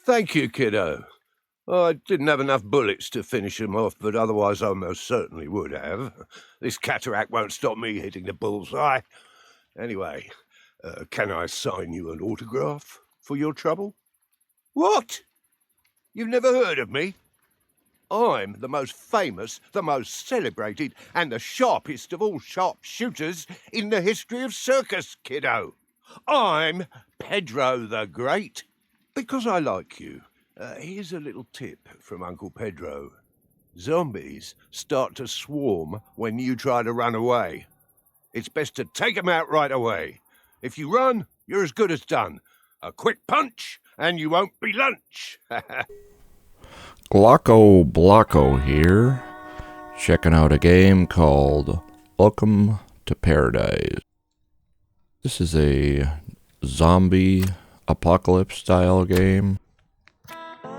Thank you, kiddo. I didn't have enough bullets to finish him off, but otherwise I most certainly would have. This cataract won't stop me hitting the bullseye. Anyway, can I sign you an autograph for your trouble? What? You've never heard of me? I'm the most famous, the most celebrated, and the sharpest of all sharpshooters in the history of circus, kiddo. I'm Pedro the Great. Because I like you, here's a little tip from Uncle Pedro. Zombies start to swarm when you try to run away. It's best to take them out right away. If you run, you're as good as done. A quick punch, and you won't be lunch. GlakoBlako here, checking out a game called Welcome to Paradise. This is a zombie apocalypse style game.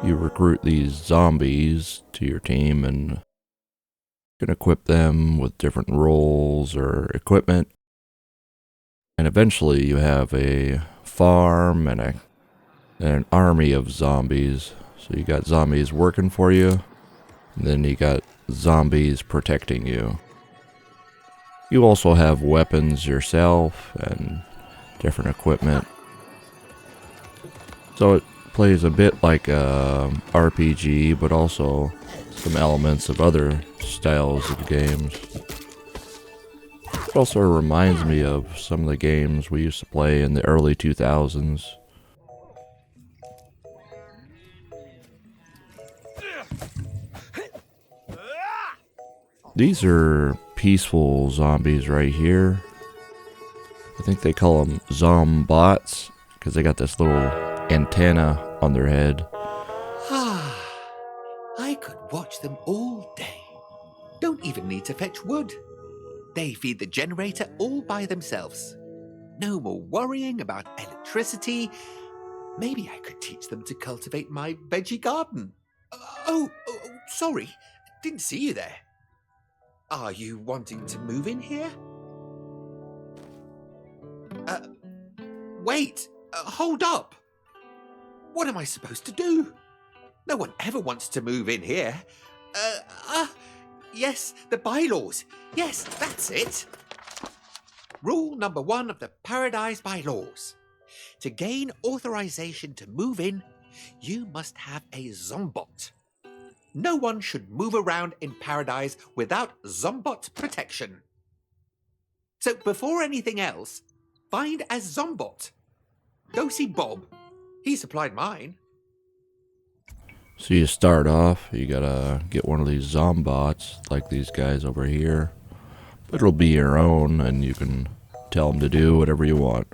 You recruit these zombies to your team and you can equip them with different roles or equipment. And eventually you have a farm and an army of zombies. So you got zombies working for you, and then you got zombies protecting you. You also have weapons yourself and different equipment. So it plays a bit like a RPG, but also some elements of other styles of games. It also reminds me of some of the games we used to play in the early 2000s. These are peaceful zombies right here. I think they call them zombots because they got this little antenna on their head. I could watch them all day. Don't even need to fetch wood. They feed the generator all by themselves. No more worrying about electricity. Maybe I could teach them to cultivate my veggie garden. Sorry. Didn't see you there. Are you wanting to move in here? Wait! Hold up! What am I supposed to do? No one ever wants to move in here. Yes, the bylaws. Yes, that's it. Rule number 1 of the Paradize bylaws. To gain authorization to move in, you must have a zombot. No one should move around in Paradize without zombot protection. So before anything else, find a zombot. Go see Bob. He supplied mine. So you start off, you gotta get one of these zombots, like these guys over here. But it'll be your own, and you can tell them to do whatever you want.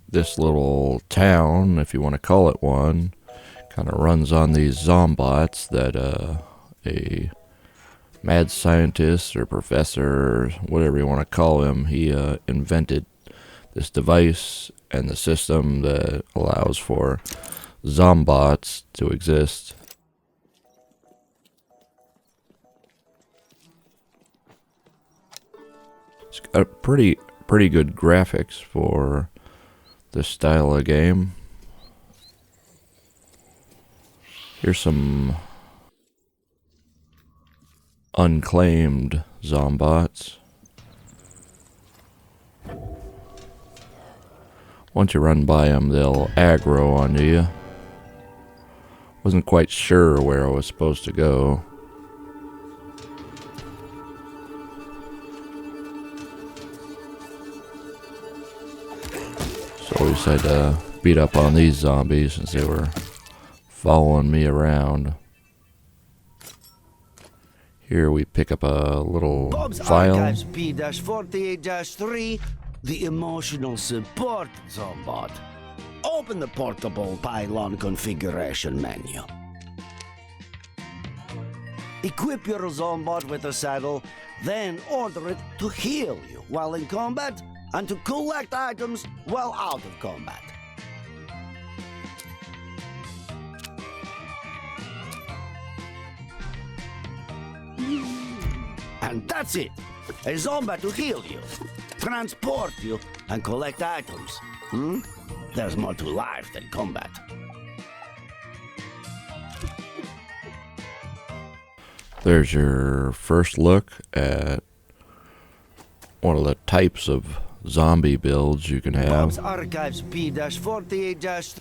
This little town, if you want to call it one, kind of runs on these zombots that a mad scientist or professor or whatever you want to call him, he invented this device and the system that allows for zombots to exist. It's got pretty good graphics for this style of game. Here's some unclaimed zombots. Once you run by them, they'll aggro onto you. Wasn't quite sure where I was supposed to go. So we decided to beat up on these zombies since they were following me around. Here we pick up a little Bob's file. Archives P-48-3, the emotional support zombot. Open the portable pylon configuration menu. Equip your zombot with a saddle, then order it to heal you while in combat and to collect items while out of combat. And that's it. A zombie to heal you, transport you, and collect items. There's more to life than combat. There's your first look at one of the types of zombie builds you can have. Bob's Archives P-48-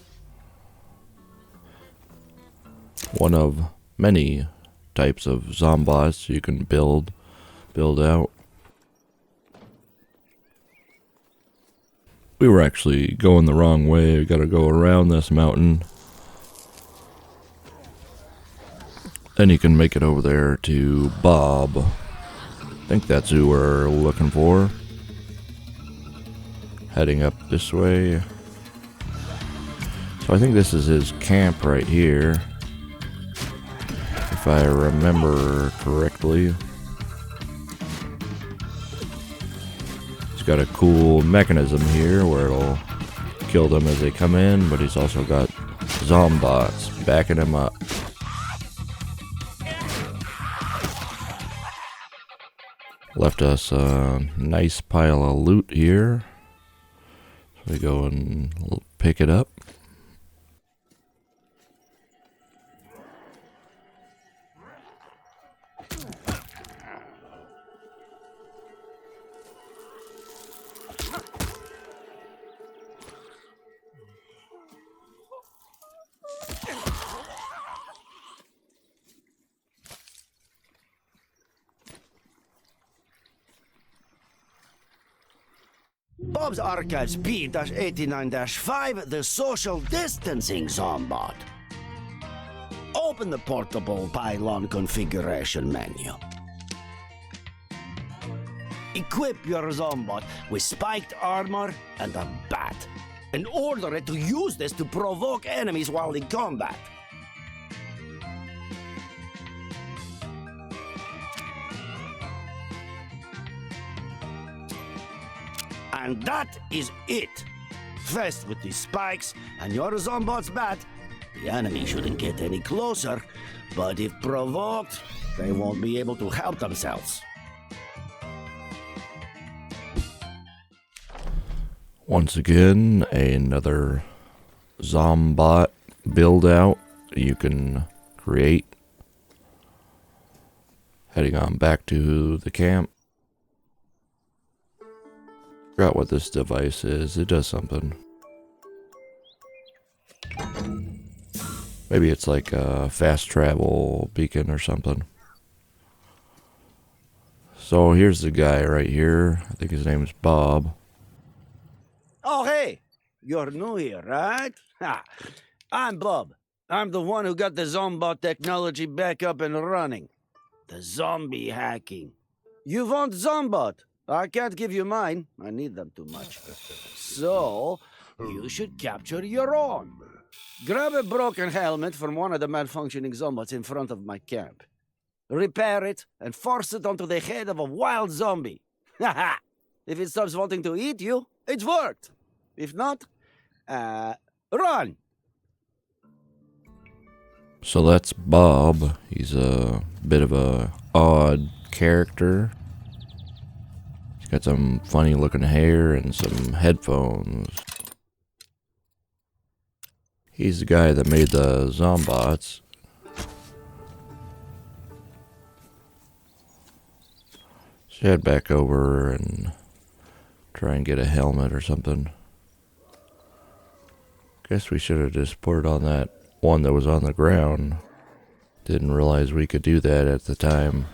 One of many types of zombots you can build out. We were actually going the wrong way. We gotta go around this mountain. Then you can make it over there to Bob. I think that's who we're looking for. Heading up this way. So I think this is his camp right here, if I remember correctly. He's got a cool mechanism here where it'll kill them as they come in, but he's also got zombots backing him up. Left us a nice pile of loot here. So we go and pick it up. Bob's Archives P-89-5, the social distancing zombot. Open the portable pylon configuration menu. Equip your zombot with spiked armor and a bat, and order it to use this to provoke enemies while in combat. And that is it. First with these spikes and your zombot's bat, the enemy shouldn't get any closer, but if provoked, they won't be able to help themselves. Once again, another zombot build out you can create. Heading on back to the camp. Forgot what this device is. It does something. Maybe it's like a fast travel beacon or something. So here's the guy right here. I think his name's Bob. Oh, hey! You're new here, right? Ha! I'm Bob. I'm the one who got the zombot technology back up and running. The zombie hacking. You want zombot? I can't give you mine. I need them too much. So, you should capture your own. Grab a broken helmet from one of the malfunctioning zombots in front of my camp. Repair it and force it onto the head of a wild zombie. Haha! If it stops wanting to eat you, it's worked. If not, run! So that's Bob. He's a bit of a odd character. He's got some funny looking hair and some headphones. He's the guy that made the zombots. Let's head back over and try and get a helmet or something. Guess we should have just put it on that one that was on the ground. Didn't realize we could do that at the time.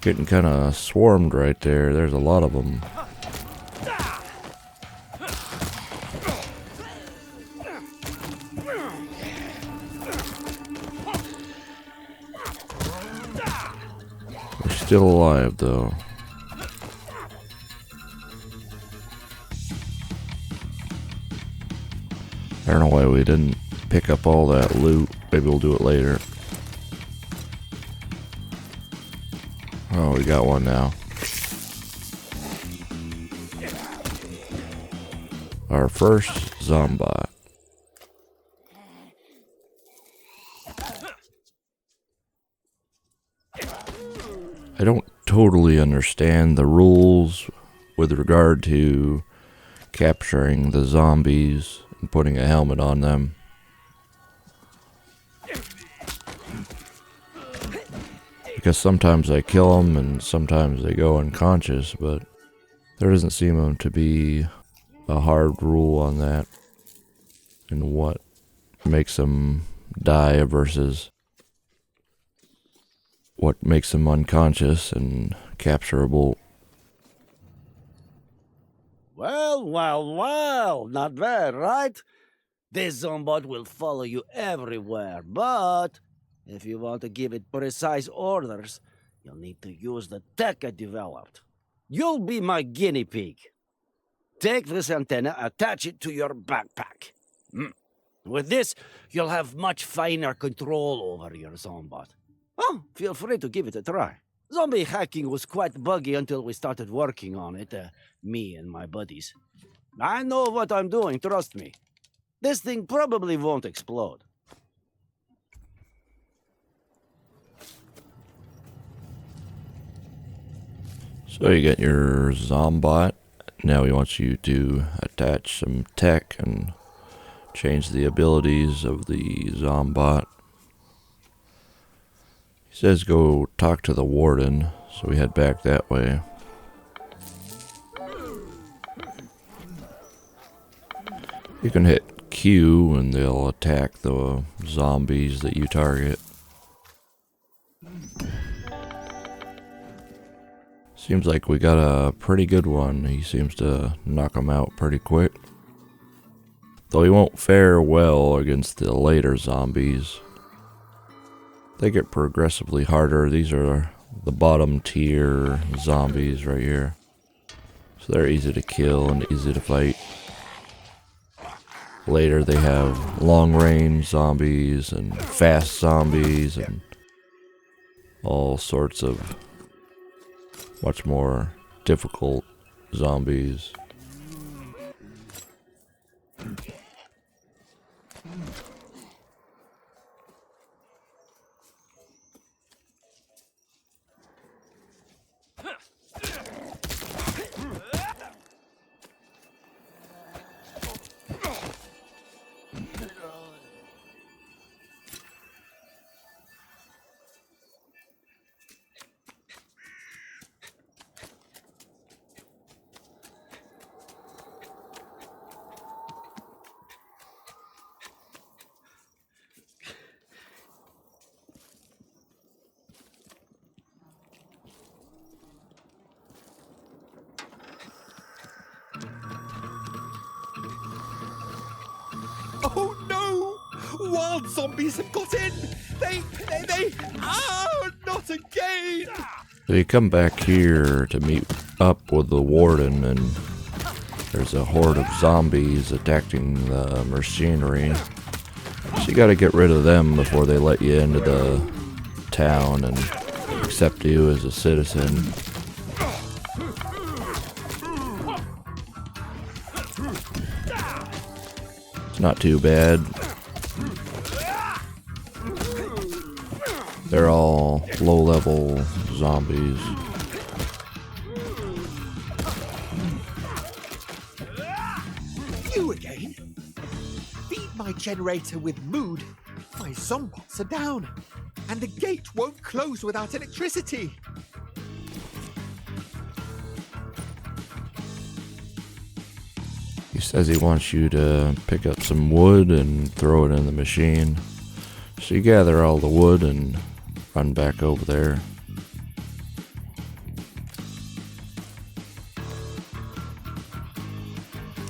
Getting kind of swarmed right there. There's a lot of them. We're still alive though. I don't know why we didn't pick up all that loot. Maybe we'll do it later. Oh, we got one now. Our first zombot. I don't totally understand the rules with regard to capturing the zombies and putting a helmet on them. Because sometimes I kill them and sometimes they go unconscious, but there doesn't seem to be a hard rule on that and what makes them die versus what makes them unconscious and capturable. Well, not bad, right? This zombot will follow you everywhere, but if you want to give it precise orders, you'll need to use the tech I developed. You'll be my guinea pig. Take this antenna, attach it to your backpack. With this, you'll have much finer control over your zombot. Oh, feel free to give it a try. Zombie hacking was quite buggy until we started working on it, me and my buddies. I know what I'm doing, trust me. This thing probably won't explode. So you get your zombot. Now he wants you to attach some tech and change the abilities of the zombot. He says go talk to the warden, so we head back that way. You can hit Q and they'll attack the zombies that you target. Seems like we got a pretty good one. He seems to knock them out pretty quick. Though he won't fare well against the later zombies. They get progressively harder. These are the bottom tier zombies right here. So they're easy to kill and easy to fight. Later they have long range zombies and fast zombies and all sorts of much more difficult zombies. Oh no! Wild zombies have got in! They... Oh, not again! So you come back here to meet up with the warden, and there's a horde of zombies attacking the machinery. So you gotta get rid of them before they let you into the town and accept you as a citizen. It's not too bad. They're all low-level zombies. You again? Feed my generator with mood. My zombots are down. And the gate won't close without electricity. He says he wants you to pick up some wood and throw it in the machine. So you gather all the wood and run back over there.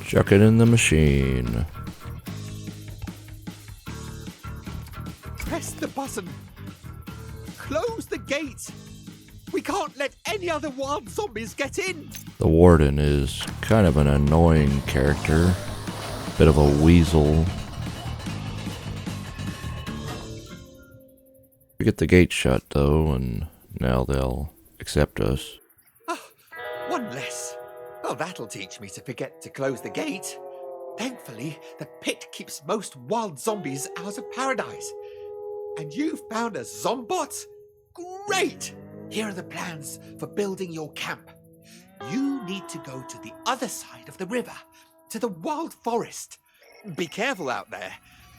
Chuck it in the machine. Press the button. Close the gate. We can't let any other wild zombies get in. The warden is kind of an annoying character. Bit of a weasel. We get the gate shut though, and now they'll accept us. One less. Well, that'll teach me to forget to close the gate. Thankfully, the pit keeps most wild zombies out of Paradise. And you've found a zombot? Great! Here are the plans for building your camp. You need to go to the other side of the river to the wild forest. Be careful out there.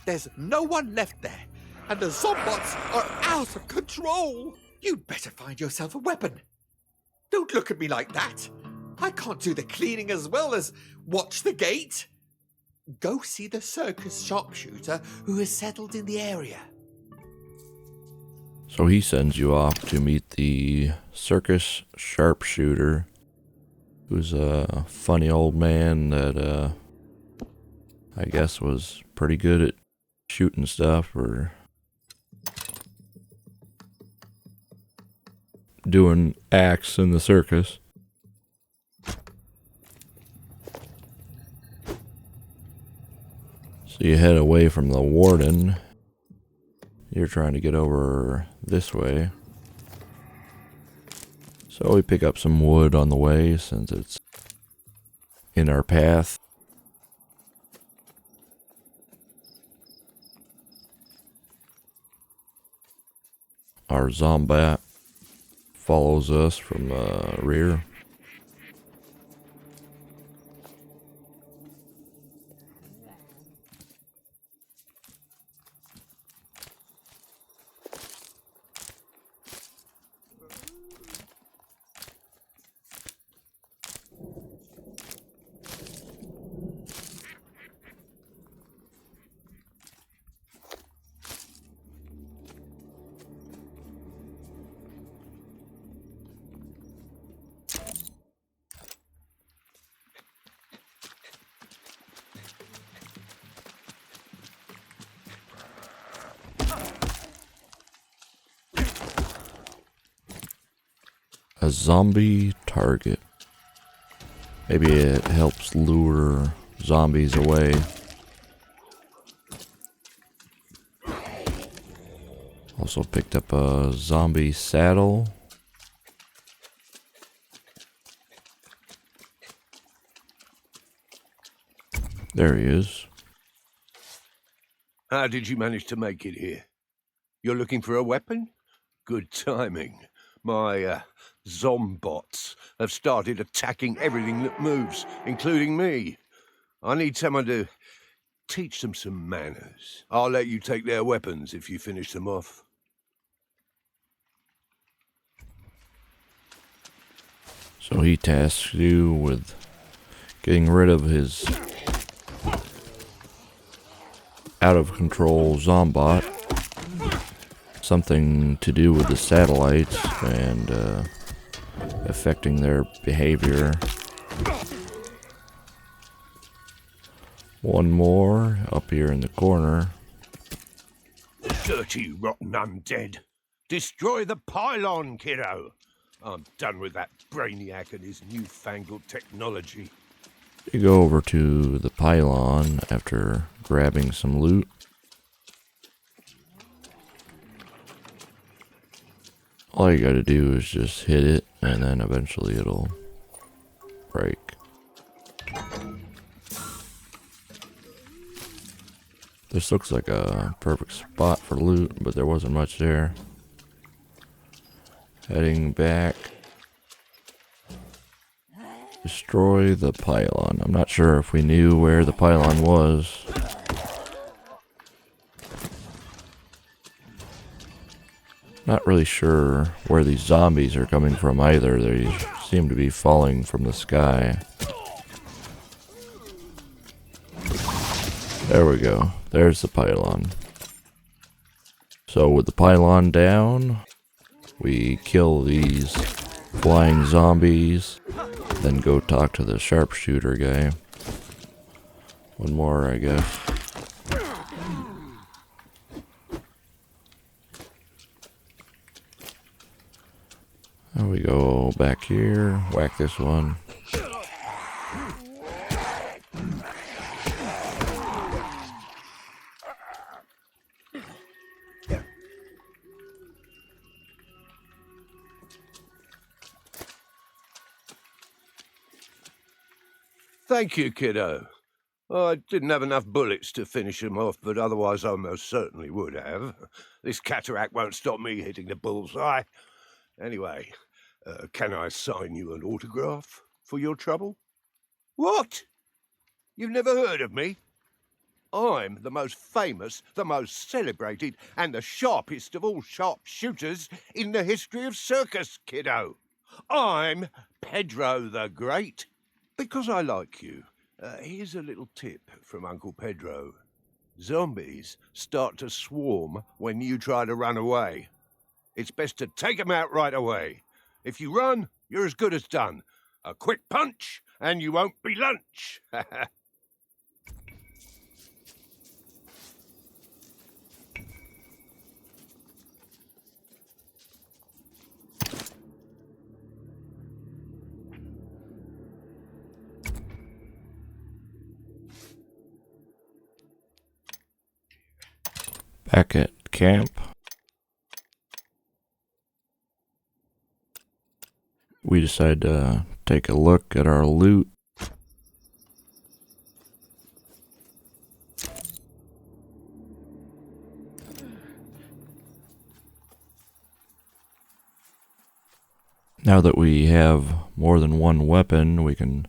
There's no one left there, and the zombots are out of control. You'd better find yourself a weapon. Don't look at me like that. I can't do the cleaning as well as watch the gate. Go see the circus sharpshooter who has settled in the area. So he sends you off to meet the circus sharpshooter, who's a funny old man that I guess was pretty good at shooting stuff or doing acts in the circus. So you head away from the warden. You're trying to get over this way. So we pick up some wood on the way since it's in our path. Our zombat follows us from the rear. A zombie target. Maybe it helps lure zombies away. Also picked up a zombie saddle. There he is. How did you manage to make it here? You're looking for a weapon? Good timing. My zombots have started attacking everything that moves, including me. I need someone to teach them some manners. I'll let you take their weapons if you finish them off. So he tasks you with getting rid of his out-of-control zombot. Something to do with the satellites and affecting their behavior. One more up here in the corner. Dirty, rotten undead. Destroy the pylon, kiddo. I'm done with that brainiac and his newfangled technology. You go over to the pylon after grabbing some loot. All you gotta do is just hit it, and then eventually it'll break. This looks like a perfect spot for loot, but there wasn't much there. Heading back. Destroy the pylon. I'm not sure if we knew where the pylon was. Not really sure where these zombies are coming from either. They seem to be falling from the sky. There we go. There's the pylon. So with the pylon down, we kill these flying zombies, then go talk to the sharpshooter guy. One more, I guess. There we go, back here, whack this one. Thank you, kiddo. I didn't have enough bullets to finish him off, but otherwise I most certainly would have. This cataract won't stop me hitting the bullseye. Anyway, can I sign you an autograph for your trouble? What? You've never heard of me? I'm the most famous, the most celebrated, and the sharpest of all sharpshooters in the history of circus, kiddo. I'm Pedro the Great. Because I like you, here's a little tip from Uncle Pedro. Zombies start to swarm when you try to run away. It's best to take 'em out right away. If you run, you're as good as done. A quick punch, and you won't be lunch. Back at camp, we decide to take a look at our loot. Now that we have more than one weapon, we can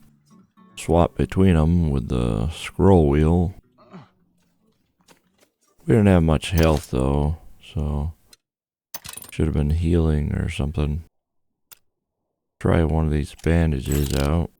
swap between them with the scroll wheel. We didn't have much health though, so should have been healing or something. Try one of these bandages out.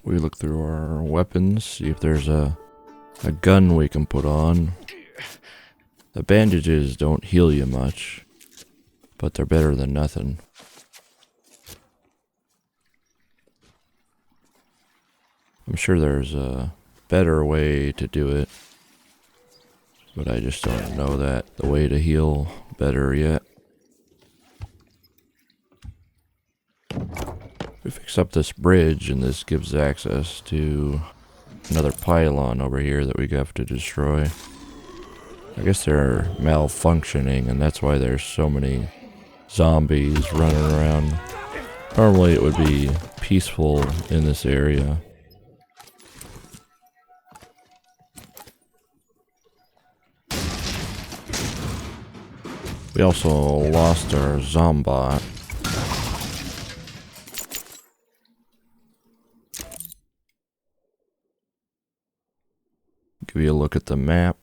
We look through our weapons, see if there's a gun we can put on. The bandages don't heal you much, but they're better than nothing. I'm sure there's a better way to do it, but I just don't know the way to heal better yet. We fix up this bridge, and this gives access to another pylon over here that we have to destroy. I guess they're malfunctioning, and that's why there's so many zombies running around. Normally it would be peaceful in this area. We also lost our zombot. Give you a look at the map.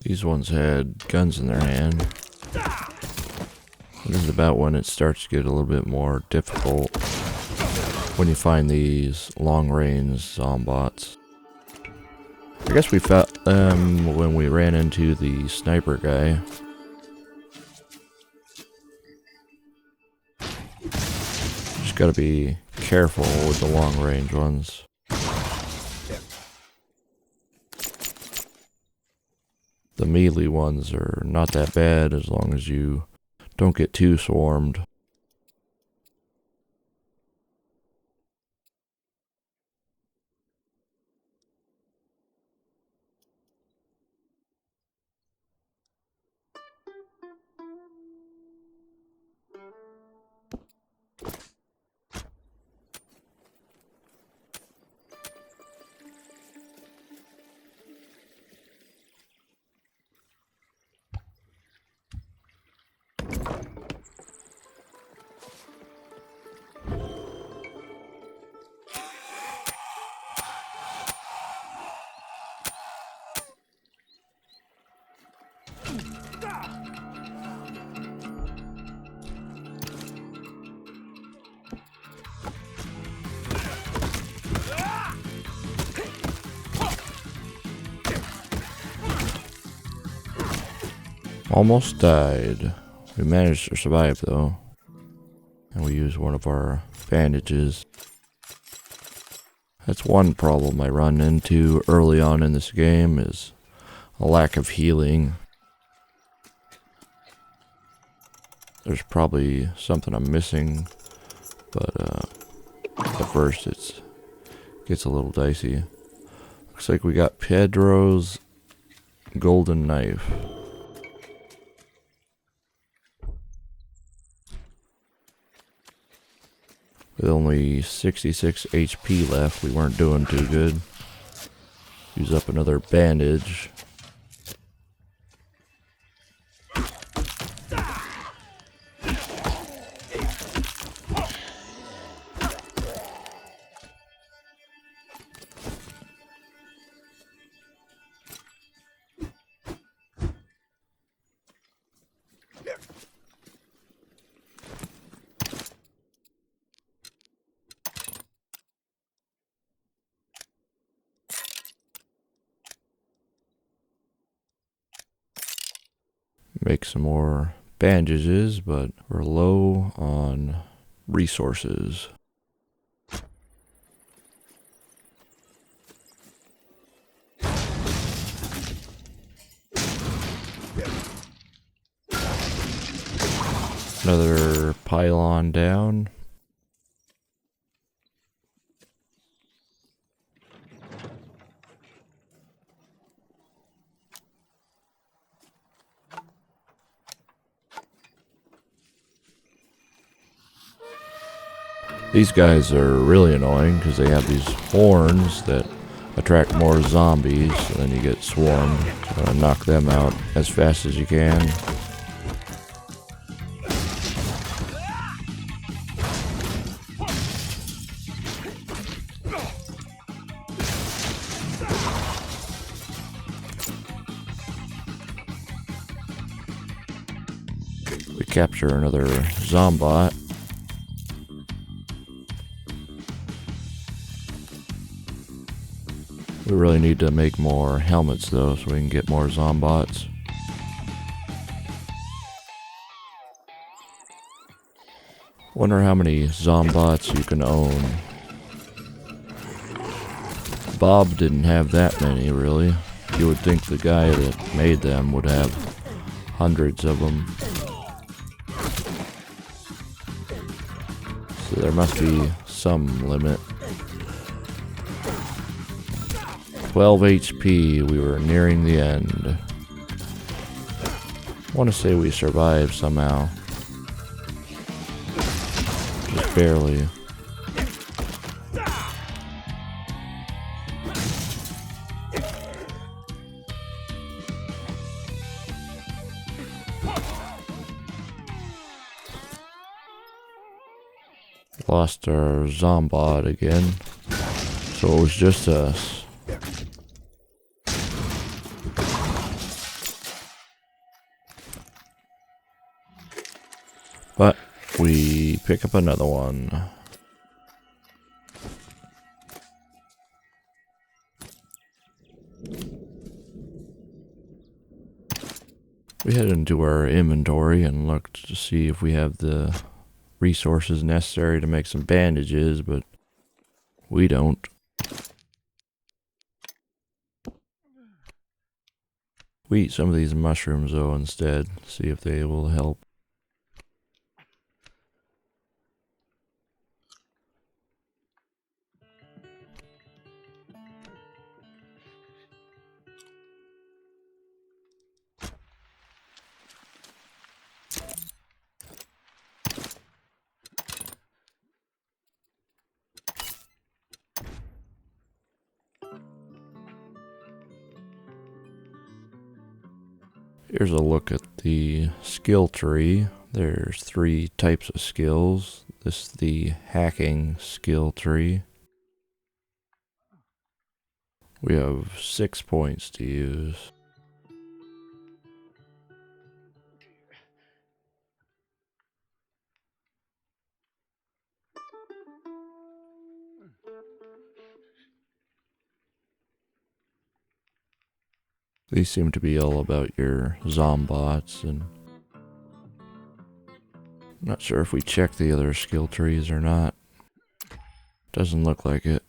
These ones had guns in their hand. This is about when it starts to get a little bit more difficult. When you find these long-range zombots. I guess we found them when we ran into the sniper guy. Just gotta be careful with the long-range ones. The melee ones are not that bad as long as you don't get too swarmed. Almost died. We managed to survive though. And we used one of our bandages. That's one problem I run into early on in this game is a lack of healing. There's probably something I'm missing, but at first it gets a little dicey. Looks like we got Pedro's golden knife. With only 66 HP left, we weren't doing too good. Use up another bandage. Make some more bandages, but we're low on resources. Another pylon down. These guys are really annoying because they have these horns that attract more zombies, and then you get swarmed. So knock them out as fast as you can. We capture another zombot. We really need to make more helmets though, so we can get more zombots. Wonder how many zombots you can own. Bob didn't have that many, really. You would think the guy that made them would have hundreds of them. So there must be some limit. 12 HP, we were nearing the end. I want to say we survived somehow. Just barely. Lost our zombot again. So it was just us. But we pick up another one. We head into our inventory and look to see if we have the resources necessary to make some bandages, but we don't. We eat some of these mushrooms though instead, see if they will help. Here's a look at the skill tree. There's 3 types of skills. This is the hacking skill tree. We have 6 points to use. These seem to be all about your zombots, and I'm not sure if we check the other skill trees or not. Doesn't look like it.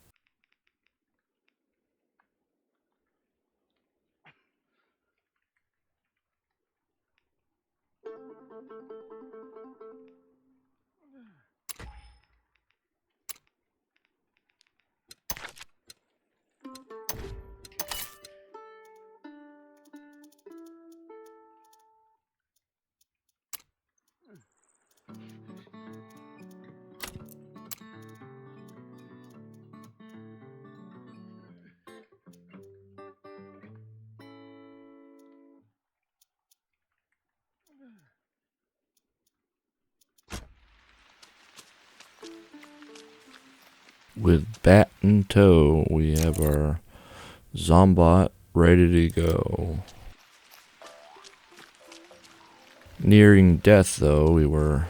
With bat in tow, we have our zombot ready to go. Nearing death, though, we were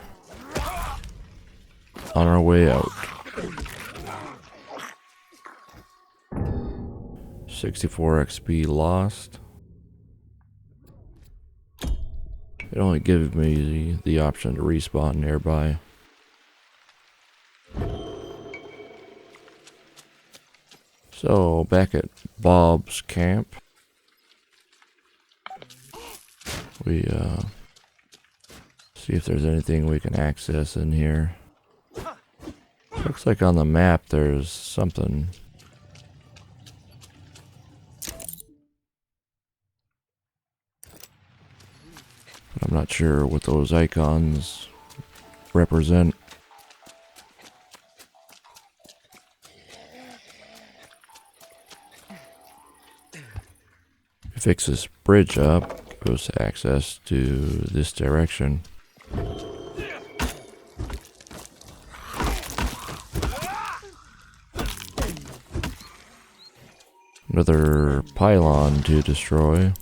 on our way out. 64 XP lost. It only gives me the option to respawn nearby. So, back at Bob's camp, we see if there's anything we can access in here. Looks like on the map there's something. But I'm not sure what those icons represent. Fix this bridge up, gives us access to this direction. Another pylon to destroy.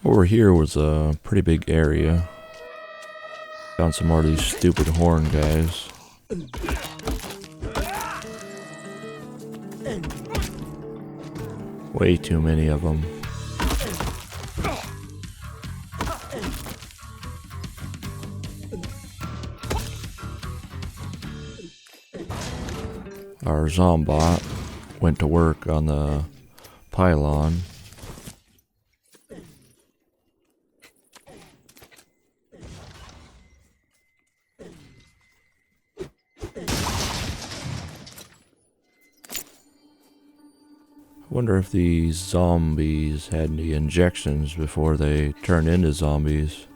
Over here was a pretty big area. Found some more of these stupid horn guys. Way too many of them. Our zombot went to work on the pylon. Wonder if these zombies had any injections before they turned into zombies.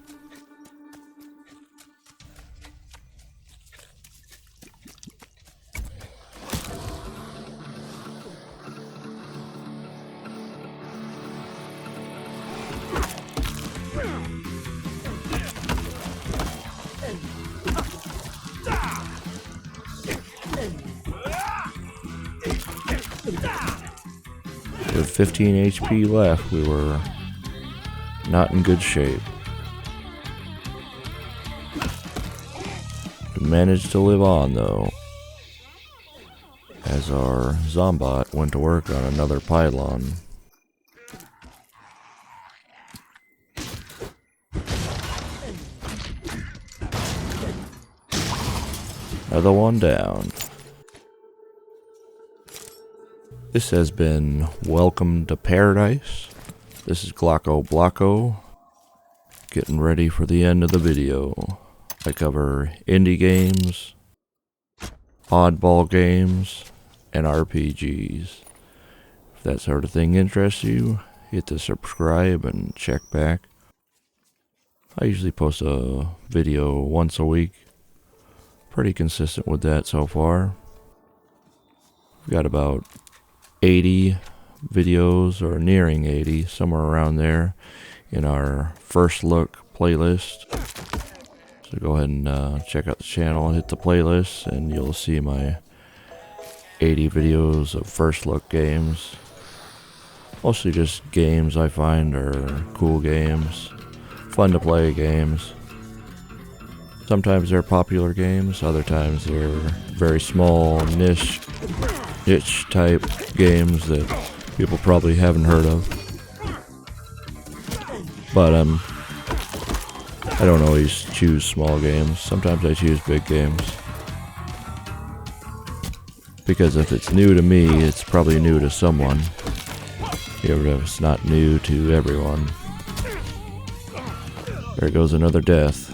With 15 HP left, we were not in good shape. We managed to live on, though, as our zombot went to work on another pylon. Another one down. This has been Welcome to Paradise. This is GlakoBlako. Getting ready for the end of the video. I cover indie games, oddball games, and RPGs. If that sort of thing interests you, hit the subscribe and check back. I usually post a video once a week. Pretty consistent with that so far. We've got about 80 videos, or nearing 80, somewhere around there, in our first look playlist. So go ahead and check out the channel and hit the playlist, and you'll see my 80 videos of first look games. Mostly just games I find are cool games, fun to play games. Sometimes they're popular games, other times they're very small niche type games that people probably haven't heard of. But I don't always choose small games. Sometimes I choose big games. Because if it's new to me, it's probably new to someone. Even if it's not new to everyone. There goes another death.